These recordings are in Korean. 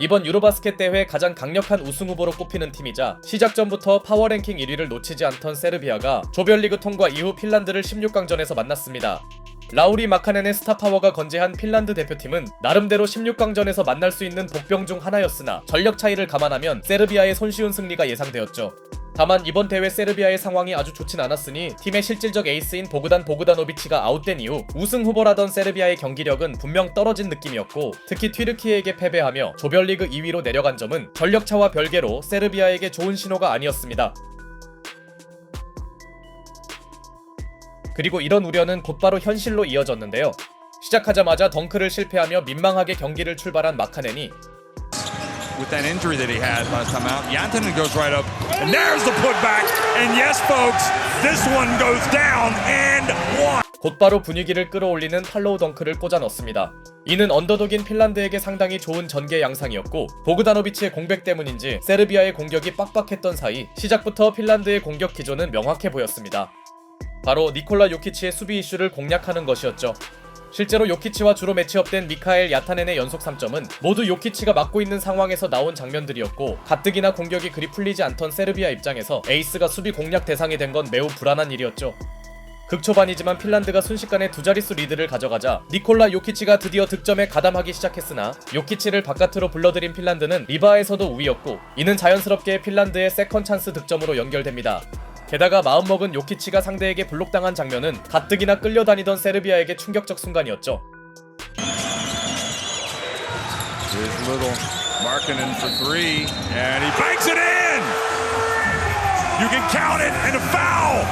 이번 유로바스켓 대회 가장 강력한 우승 후보로 꼽히는 팀이자 시작 전부터 파워랭킹 1위를 놓치지 않던 세르비아가 조별리그 통과 이후 핀란드를 16강전에서 만났습니다. 라우리 마카넨의 스타 파워가 건재한 핀란드 대표팀은 나름대로 16강전에서 만날 수 있는 복병 중 하나였으나 전력 차이를 감안하면 세르비아의 손쉬운 승리가 예상되었죠. 다만 이번 대회 세르비아의 상황이 아주 좋진 않았으니 팀의 실질적 에이스인 보그단 보그다노비치가 아웃된 이후 우승 후보라던 세르비아의 경기력은 분명 떨어진 느낌이었고, 특히 튀르키예에게 패배하며 조별리그 2위로 내려간 점은 전력차와 별개로 세르비아에게 좋은 신호가 아니었습니다. 그리고 이런 우려는 곧바로 현실로 이어졌는데요. 시작하자마자 덩크를 실패하며 민망하게 경기를 출발한 마카넨이 with that injury that he had last time out, Jantunen goes right up, and there's the putback, and yes folks, this one goes down and one. 곧바로 분위기를 끌어올리는 팔로우 덩크를 꽂아 넣습니다. 이는 언더독인 핀란드에게 상당히 좋은 전개 양상이었고, 보그다노비치의 공백 때문인지 세르비아의 공격이 빡빡했던 사이 시작부터 핀란드의 공격 기조는 명확해 보였습니다. 바로 니콜라 요키치의 수비 이슈를 공략하는 것이었죠. 실제로 요키치와 주로 매치업된 미카엘 야타넨의 연속 3점은 모두 요키치가 맡고 있는 상황에서 나온 장면들이었고, 가뜩이나 공격이 그리 풀리지 않던 세르비아 입장에서 에이스가 수비 공략 대상이 된 건 매우 불안한 일이었죠. 극초반이지만 핀란드가 순식간에 두 자릿수 리드를 가져가자 니콜라 요키치가 드디어 득점에 가담하기 시작했으나 요키치를 바깥으로 불러들인 핀란드는 리바에서도 우위였고, 이는 자연스럽게 핀란드의 세컨 찬스 득점으로 연결됩니다. 게다가 마음먹은 요키치가 상대에게 블록당한 장면은 가뜩이나 끌려다니던 세르비아에게 충격적 순간이었죠. Here's little Markkanen for three, and he banks it in. You can count it and a foul.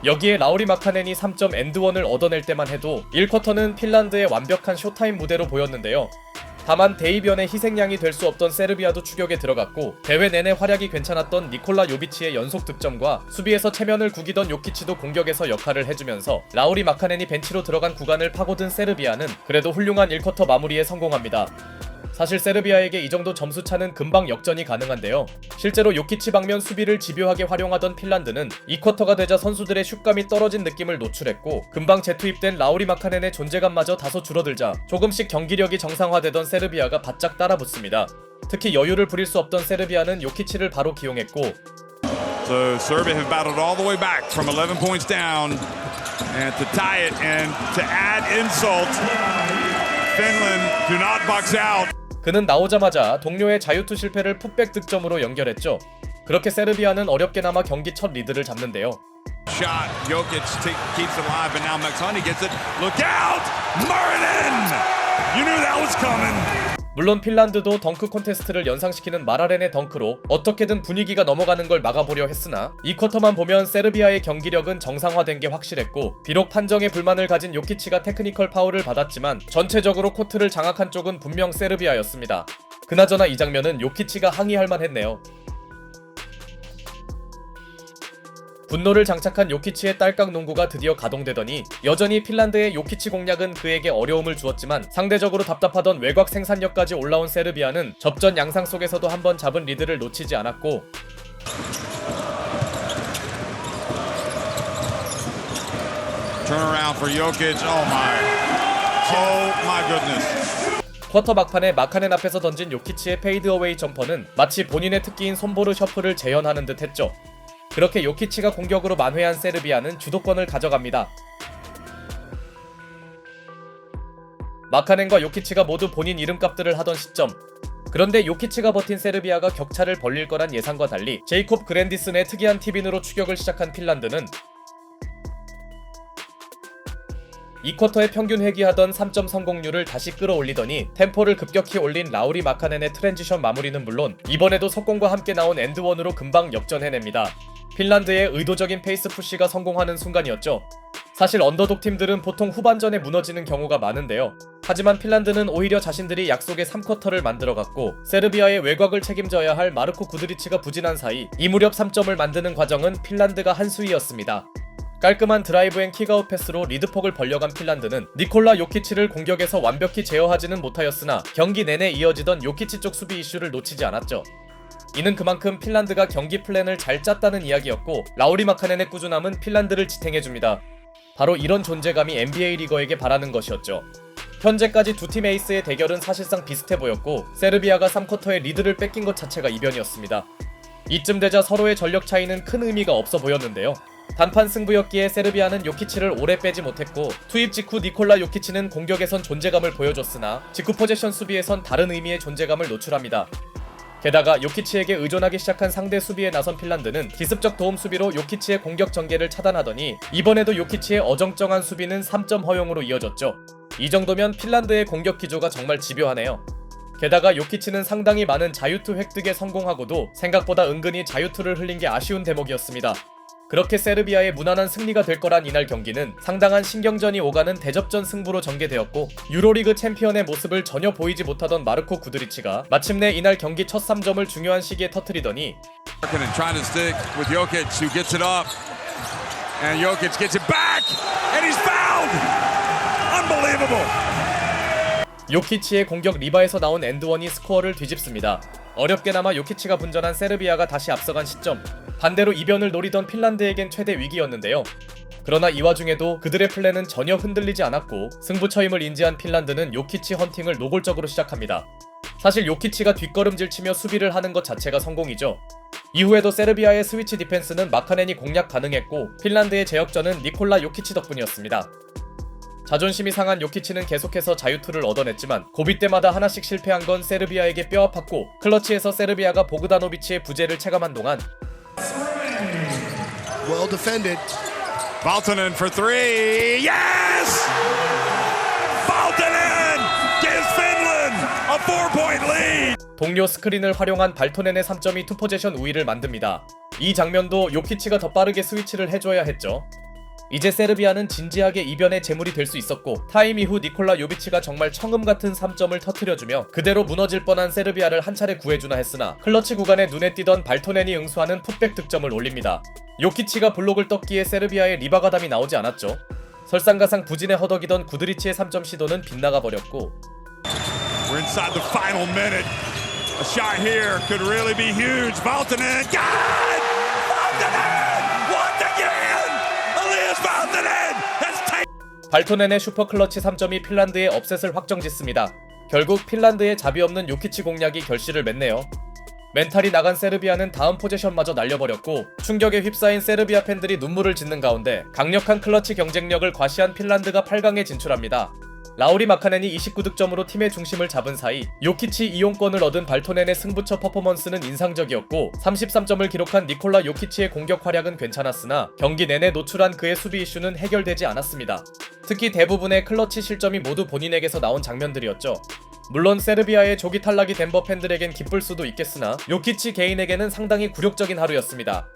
여기에 라우리 마카넨이 3점 엔드원을 얻어낼 때만 해도 1쿼터는 핀란드의 완벽한 쇼타임 무대로 보였는데요. 다만 대이변의 희생양이 될 수 없던 세르비아도 추격에 들어갔고, 대회 내내 활약이 괜찮았던 니콜라 요비치의 연속 득점과 수비에서 체면을 구기던 요키치도 공격에서 역할을 해주면서 라우리 마카넨이 벤치로 들어간 구간을 파고든 세르비아는 그래도 훌륭한 1쿼터 마무리에 성공합니다. 사실 세르비아에게 이 정도 점수차는 금방 역전이 가능한데요. 실제로 요키치 방면 수비를 집요하게 활용하던 핀란드는 2쿼터가 되자 선수들의 슛감이 떨어진 느낌을 노출했고, 금방 재투입된 라우리 마카넨의 존재감마저 다소 줄어들자 조금씩 경기력이 정상화되던 세르비아가 바짝 따라붙습니다. 특히 여유를 부릴 수 없던 세르비아는 요키치를 바로 기용했고, So Serbia have battled all the way back from 11 points down, and to tie it and to add insult, Finland do not box out. 그는 나오자마자 동료의 자유투 실패를 풋백 득점으로 연결했죠. 그렇게 세르비아는 어렵게나마 경기 첫 리드를 잡는데요. Shot, Jokic keeps it alive, and now Maxoni gets it. Look out! Marinin! You knew that was coming. 물론 핀란드도 덩크 콘테스트를 연상시키는 마라렌의 덩크로 어떻게든 분위기가 넘어가는 걸 막아보려 했으나, 이 쿼터만 보면 세르비아의 경기력은 정상화된 게 확실했고, 비록 판정에 불만을 가진 요키치가 테크니컬 파울을 받았지만 전체적으로 코트를 장악한 쪽은 분명 세르비아였습니다. 그나저나 이 장면은 요키치가 항의할 만했네요. 분노를 장착한 요키치의 딸깍 농구가 드디어 가동되더니, 여전히 핀란드의 요키치 공략은 그에게 어려움을 주었지만 상대적으로 답답하던 외곽 생산력까지 올라온 세르비아는 접전 양상 속에서도 한번 잡은 리드를 놓치지 않았고, Turnaround for Jokic. Oh my goodness. 쿼터 막판에 마카넨 앞에서 던진 요키치의 페이드어웨이 점퍼는 마치 본인의 특기인 손보르 셔플을 재현하는 듯 했죠. 그렇게 요키치가 공격으로 만회한 세르비아는 주도권을 가져갑니다. 마카넨과 요키치가 모두 본인 이름값들을 하던 시점, 그런데 요키치가 버틴 세르비아가 격차를 벌릴 거란 예상과 달리 제이콥 그랜디슨의 특이한 팁인으로 추격을 시작한 핀란드는 2쿼터에 평균 회귀하던 3점 성공률을 다시 끌어올리더니 템포를 급격히 올린 라우리 마카넨의 트랜지션 마무리는 물론 이번에도 석공과 함께 나온 엔드원으로 금방 역전해냅니다. 핀란드의 의도적인 페이스 푸시가 성공하는 순간이었죠. 사실 언더독 팀들은 보통 후반전에 무너지는 경우가 많은데요. 하지만 핀란드는 오히려 자신들이 약속의 3쿼터를 만들어갔고, 세르비아의 외곽을 책임져야 할 마르코 구드리치가 부진한 사이 이 무렵 3점을 만드는 과정은 핀란드가 한 수위였습니다. 깔끔한 드라이브 앤 킥아웃 패스로 리드폭을 벌려간 핀란드는 니콜라 요키치를 공격에서 완벽히 제어하지는 못하였으나 경기 내내 이어지던 요키치 쪽 수비 이슈를 놓치지 않았죠. 이는 그만큼 핀란드가 경기 플랜을 잘 짰다는 이야기였고, 라우리 마카넨의 꾸준함은 핀란드를 지탱해줍니다. 바로 이런 존재감이 NBA 리거에게 바라는 것이었죠. 현재까지 두 팀 에이스의 대결은 사실상 비슷해 보였고 세르비아가 3쿼터에 리드를 뺏긴 것 자체가 이변이었습니다. 이쯤 되자 서로의 전력 차이는 큰 의미가 없어 보였는데요. 단판 승부였기에 세르비아는 요키치를 오래 빼지 못했고 투입 직후 니콜라 요키치는 공격에선 존재감을 보여줬으나 직후 포제션 수비에선 다른 의미의 존재감을 노출합니다. 게다가 요키치에게 의존하기 시작한 상대 수비에 나선 핀란드는 기습적 도움 수비로 요키치의 공격 전개를 차단하더니 이번에도 요키치의 어정쩡한 수비는 3점 허용으로 이어졌죠. 이 정도면 핀란드의 공격 기조가 정말 집요하네요. 게다가 요키치는 상당히 많은 자유투 획득에 성공하고도 생각보다 은근히 자유투를 흘린 게 아쉬운 대목이었습니다. 그렇게 세르비아의 무난한 승리가 될 거란 이날 경기는 상당한 신경전이 오가는 대접전 승부로 전개되었고 유로리그 챔피언의 모습을 전혀 보이지 못하던 마르코 구드리치가 마침내 이날 경기 첫 3점을 중요한 시기에 터뜨리더니 Trying to stick with Jokic, who gets it up, and Jokic gets it back, and he's fouled. Unbelievable. 요키치의 공격 리바에서 나온 엔드원이 스코어를 뒤집습니다. 어렵게나마 요키치가 분전한 세르비아가 다시 앞서간 시점, 반대로 이변을 노리던 핀란드에겐 최대 위기였는데요. 그러나 이 와중에도 그들의 플랜은 전혀 흔들리지 않았고 승부처임을 인지한 핀란드는 요키치 헌팅을 노골적으로 시작합니다. 사실 요키치가 뒷걸음질 치며 수비를 하는 것 자체가 성공이죠. 이후에도 세르비아의 스위치 디펜스는 마카넨이 공략 가능했고 핀란드의 제역전은 니콜라 요키치 덕분이었습니다. 자존심이 상한 요키치는 계속해서 자유투를 얻어냈지만 고비 때마다 하나씩 실패한 건 세르비아에게 뼈아팠고 클러치에서 세르비아가 보그다노비치의 부재를 체감한 동안 Well defended. Valtonen for three. Yes! Valtonen gives Finland a 4-point lead. 동료 스크린을 활용한 발토넨의 3점이 투포제션 우위를 만듭니다. 이 장면도 요키치가 더 빠르게 스위치를 해줘야 했죠. 이제 세르비아는 진지하게 이변의 제물이 될 수 있었고 타임 이후 니콜라 요비치가 정말 청음같은 3점을 터뜨려주며 그대로 무너질 뻔한 세르비아를 한 차례 구해주나 했으나 클러치 구간에 눈에 띄던 발토넨이 응수하는 풋백 득점을 올립니다. 요키치가 블록을 떴기에 세르비아의 리바가담이 나오지 않았죠. 설상가상 부진에 허덕이던 구드리치의 3점 시도는 빗나가 버렸고 We're inside the final minute. A shot here could really be huge. Valtonen, God! Valtonen! Once again! Elias Valtonen has taken. 발토넨의 슈퍼클러치 3점이 핀란드의 업셋을 확정짓습니다. 결국 핀란드의 자비 없는 요키치 공략이 결실을 맺네요. 멘탈이 나간 세르비아는 다음 포제션마저 날려버렸고 충격에 휩싸인 세르비아 팬들이 눈물을 짓는 가운데 강력한 클러치 경쟁력을 과시한 핀란드가 8강에 진출합니다. 라우리 마카넨이 29득점으로 팀의 중심을 잡은 사이 요키치 이용권을 얻은 발토넨의 승부처 퍼포먼스는 인상적이었고 33점을 기록한 니콜라 요키치의 공격 활약은 괜찮았으나 경기 내내 노출한 그의 수비 이슈는 해결되지 않았습니다. 특히 대부분의 클러치 실점이 모두 본인에게서 나온 장면들이었죠. 물론 세르비아의 조기 탈락이 덴버 팬들에겐 기쁠 수도 있겠으나 요키치 개인에게는 상당히 굴욕적인 하루였습니다.